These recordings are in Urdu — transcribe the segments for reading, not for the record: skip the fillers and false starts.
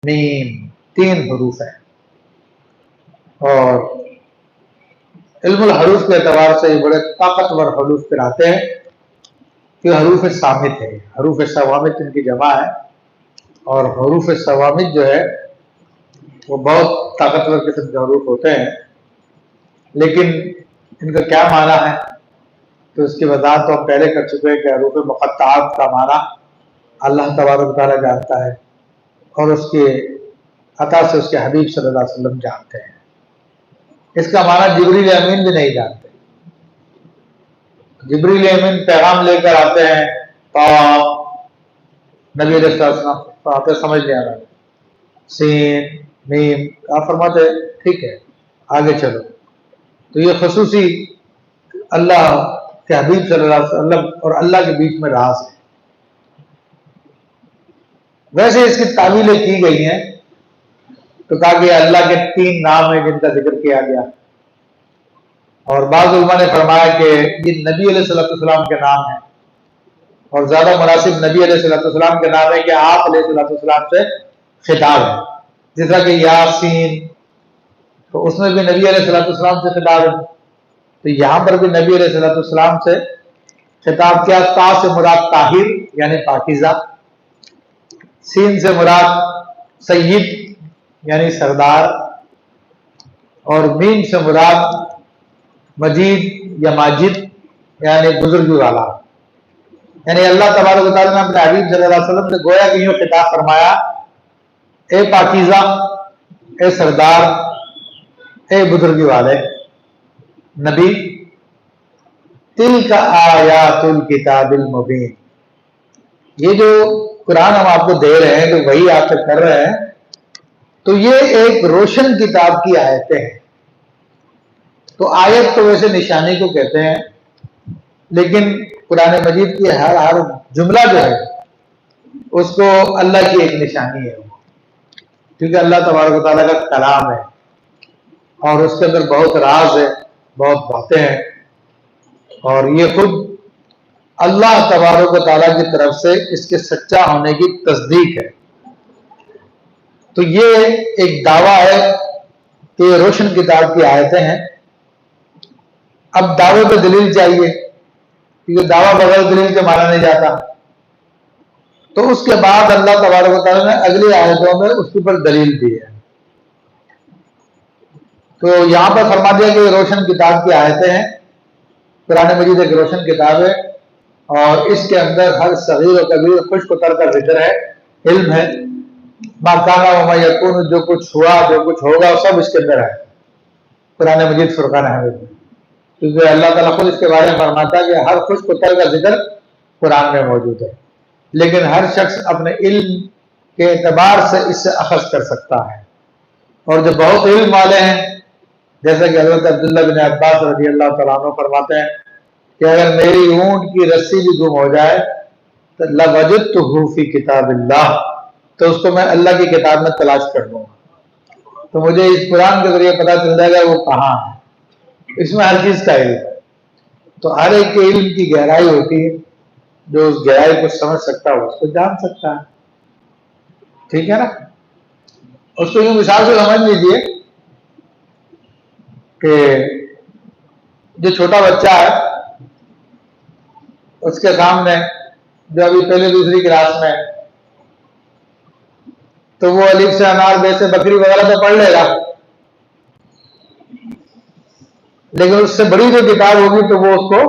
میم، 3 حروف ہیں، اور علم الحروف کے اعتبار سے یہ بڑے طاقتور حروف کہلاتے ہیں کہ حروف صامت ہے، حروف صوامت ان کی جمع ہے، اور حروف صوامت جو ہے وہ بہت طاقتور قسم کے حروف ہوتے ہیں، لیکن ان کا کیا معنی ہے تو اس کی وضاحت تو ہم پہلے کر چکے ہیں کہ حروف مقطعات کا معنی اللہ تبارک و تعالیٰ جانتا ہے، اور اس کے عطا سے اس کے حبیب صلی اللہ علیہ وسلم جانتے ہیں۔ اس کا معنی جبریل امین بھی نہیں جانتے۔ جبریل امین پیغام لے کر آتے ہیں تو نبی علیہ السلام آتے سمجھ نہیں آ رہا، سین میم آپ فرماتے ٹھیک ہے آگے چلو، تو یہ خصوصی اللہ کے حبیب صلی اللہ علیہ وسلم اور اللہ کے بیچ میں راز ہے۔ ویسے اس کی تعویلیں کی گئی ہیں، تو کہا کہ اللہ کے 3 نام ہیں جن کا ذکر کیا گیا، اور بعض علماء نے فرمایا کہ یہ نبی علیہ السلام کے نام ہیں، اور زیادہ مناسب نبی علیہ السلام کے نام ہے کہ آپ علیہ السلام سے خطاب ہے، جس طرح کہ یاسین تو اس میں بھی نبی علیہ السلام سے خطاب ہے، تو یہاں پر بھی نبی علیہ السلام سے خطاب کیا۔ تا سے مراد طاہر یعنی پاکیزہ، سین سے مراد سید یعنی سردار، اور میم سے مراد مجید یا ماجد یعنی بزرگی والا، یعنی اللہ تبارک و تعالیٰ نے اپنے حبیب صلی اللہ علیہ وسلم سے گویا کہ یوں خطاب فرمایا، اے پاکیزہ، اے سردار، اے بزرگی والے نبی، تلک آیات الکتاب المبین، یہ جو قرآن ہم آپ کو دے رہے ہیں، جو وہی آپ سے کر رہے ہیں، تو یہ ایک روشن کتاب کی آیتیں ہیں۔ تو آیت تو ویسے نشانی کو کہتے ہیں، لیکن قرآن مجید کی ہر جملہ جو ہے اس کو اللہ کی ایک نشانی ہے، کیونکہ اللہ تبارک و تعالیٰ کا کلام ہے، اور اس کے اندر بہت راز ہے، بہت باتیں ہیں، اور یہ خود اللہ تبارک و تعالیٰ کی طرف سے اس کے سچا ہونے کی تصدیق ہے۔ تو یہ ایک دعویٰ ہے کہ یہ روشن کتاب کی آیتیں ہیں۔ اب دعوے پہ دلیل چاہیے، کیونکہ دعویٰ بغیر دلیل کے مانا نہیں جاتا، تو اس کے بعد اللہ تبارک و تعالیٰ نے اگلی آیتوں میں اس کے اوپر دلیل دی ہے۔ تو یہاں پر فرما دیا کہ یہ روشن کتاب کی آیتیں ہیں، قرآن مجید ایک روشن کتاب ہے، اور اس کے اندر ہر صغیر و کبیر خشک و تر کا ذکر ہے، علم ہے، ما کانا و ما یکون، جو کچھ ہوا جو کچھ ہوگا سب اس کے اندر ہے قرآن مجید فرقان حمید میں، کیونکہ اللہ تعالیٰ خود اس کے بارے میں فرماتا ہے کہ ہر خشک و تر کا ذکر قرآن میں موجود ہے، لیکن ہر شخص اپنے علم کے اعتبار سے اس سے اخذ کر سکتا ہے، اور جو بہت علم والے ہیں جیسا کہ حضرت عبداللہ بن عباس رضی اللہ تعالیٰ عنہ فرماتے ہیں کہ اگر میری اونٹ کی رسی بھی گم ہو جائے تو لوجدتہ فی کتاب اللہ، تو اس کو میں اللہ کی کتاب میں تلاش کر لوں گا، تو مجھے اس قرآن کے ذریعے پتہ چل جائے گا وہ کہاں ہے۔ اس میں ہر چیز کا علم ہے، تو ہر ایک کے علم کی گہرائی ہوتی ہے، جو اس گہرائی کو سمجھ سکتا ہے اس کو جان سکتا ہے، ٹھیک ہے نا۔ اس کو یوں مثال سے سمجھ لیجیے کہ جو چھوٹا بچہ ہے اس کے سامنے جو ابھی پہلے دوسری کلاس میں، تو وہ الف سے انار بے سے بکری وغیرہ تو پڑھ لے گا، لیکن اس سے بڑی جو کتاب ہوگی تو وہ اس کو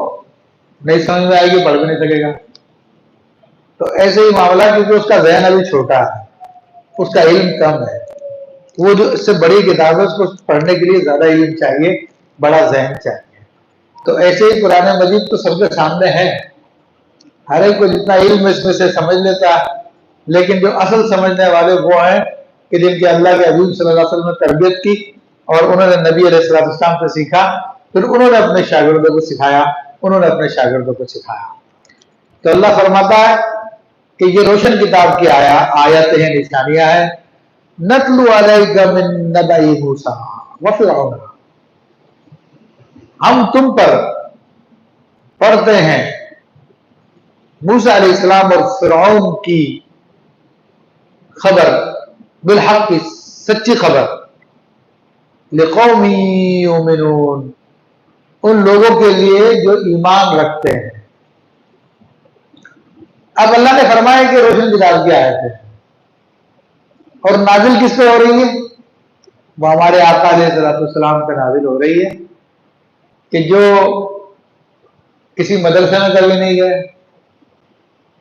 نہیں سمجھ میں آئے گی، پڑھ بھی نہیں سکے گا۔ تو ایسے ہی معاملہ، کیونکہ اس کا ذہن ابھی چھوٹا ہے، اس کا علم کم ہے، وہ جو اس سے بڑی کتاب ہے اس کو پڑھنے کے لیے زیادہ علم چاہیے، بڑا ذہن چاہیے۔ تو ایسے ہی قرآن مجید تو سب کے سامنے ہے، ہر ایک کو جتنا علم اس میں سے سمجھ لیتا ہے، لیکن جو اصل سمجھنے والے وہ ہیں کہ جن کی اللہ کے حبیب صلی اللہ علیہ وسلم نے تربیت کی، اور انہوں نے نبی علیہ السلام سے سیکھا، پھر انہوں نے اپنے شاگردوں کو سکھایا، انہوں نے اپنے شاگردوں کو سکھایا۔ تو اللہ فرماتا ہے کہ یہ روشن کتاب کی آیتیں ہیں، نشانیاں ہیں، نتلو علیک من نبأ موسیٰ وفرعون، ہم تم پر پڑھتے ہیں موسیٰ علیہ السلام اور فرعون کی خبر، بالحق کی سچی خبر، لقوم یؤمنون ان لوگوں کے لیے جو ایمان رکھتے ہیں۔ اب اللہ نے فرمایا کہ روشن کتاب کی آیت ہے، اور نازل کس پہ ہو رہی ہے؟ وہ ہمارے آقا علیہ السلام پہ نازل ہو رہی ہے، کہ جو کسی مدرسے میں کبھی نہیں گئے،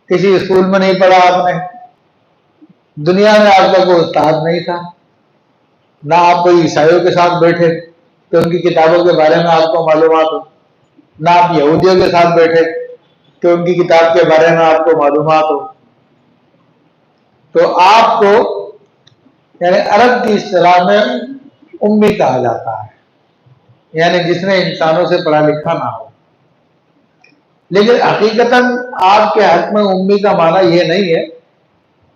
کسی اسکول میں نہیں پڑھا، آپ نے دنیا میں آپ کا کوئی استاد نہیں تھا، نہ آپ کوئی عیسائیوں کے ساتھ بیٹھے کہ ان کی کتابوں کے بارے میں آپ کو معلومات ہو، نہ آپ یہودیوں کے ساتھ بیٹھے کہ ان کی کتاب کے بارے میں آپ کو معلومات ہو، تو آپ کو یعنی عرب کی اصطلاح میں امی کہا جاتا ہے، یعنی جس نے انسانوں سے پڑھا لکھا نہ ہو۔ لیکن حقیقتاً آپ کے حق میں امی کا معنی یہ نہیں ہے،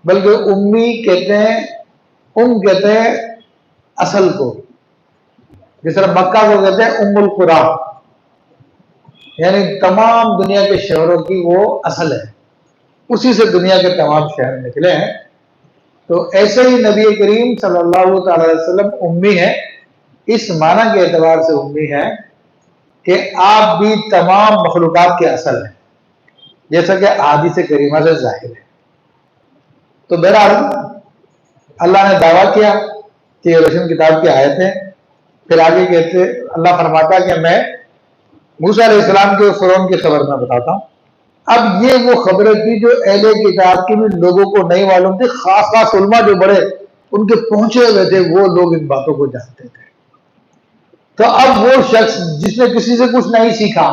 بلکہ امی کہتے ہیں، کہتے ہیں اصل کو، جس طرح مکہ کو کہتے ہیں ام القری، یعنی تمام دنیا کے شہروں کی وہ اصل ہے، اسی سے دنیا کے تمام شہر نکلے ہیں۔ تو ایسے ہی نبی کریم صلی اللہ تعالی علیہ وسلم امی ہے، اس معنی کے اعتبار سے امی ہے کہ آپ بھی تمام مخلوقات کے اصل ہیں، جیسا کہ احادیث کریمہ سے ظاہر ہے۔ تو بہرحال اللہ نے دعویٰ کیا کہ یہ روشن کتاب کی آیت ہے، پھر آگے کہتے اللہ فرماتا کہ میں موسیٰ علیہ السلام کے فرعون کی خبر میں بتاتا ہوں۔ اب یہ وہ خبریں تھی جو اہل کتاب کی بھی لوگوں کو نہیں معلوم تھی، خاص علماء جو بڑے ان کے پہنچے ہوئے تھے وہ لوگ ان باتوں کو جانتے تھے۔ تو اب وہ شخص جس نے کسی سے کچھ نہیں سیکھا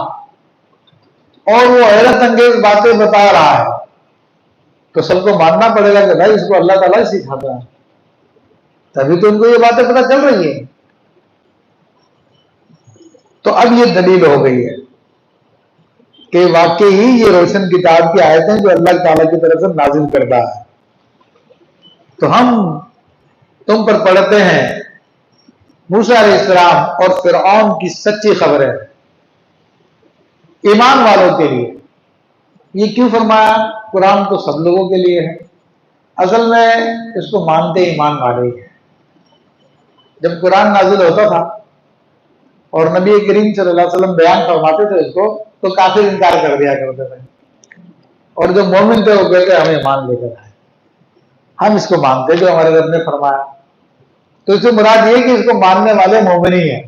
اور وہ حیرت انگیز باتیں بتا رہا ہے، تو سب کو ماننا پڑے گا کہ بھائی اس کو اللہ تعالیٰ ہی سکھاتا ہے، تبھی تو ان کو یہ باتیں پتہ چل رہی ہیں۔ تو اب یہ دلیل ہو گئی ہے کہ واقعی ہی یہ روشن کتاب کی آیتیں جو اللہ تعالیٰ کی طرف سے نازل کردہ ہے۔ تو ہم تم پر پڑھتے ہیں موسیٰ علیہ السلام اور فرعون کی سچی خبریں ایمان والوں کے لیے۔ یہ کیوں فرمایا؟ قرآن تو سب لوگوں کے لیے ہے، اصل میں اس کو مانتے ایمان والے ہی ہیں۔ جب قرآن نازل ہوتا تھا اور نبی کریم صلی اللہ علیہ وسلم بیان فرماتے تھے اس کو، تو کافر انکار کر دیا کرتے تھے، اور جو مومن تھے وہ کہتے ہم ایمان لے کر آئے، ہم اس کو مانتے جو ہمارے رب نے فرمایا۔ تو اس سے مراد یہ کہ اس کو ماننے والے مومن ہی ہیں،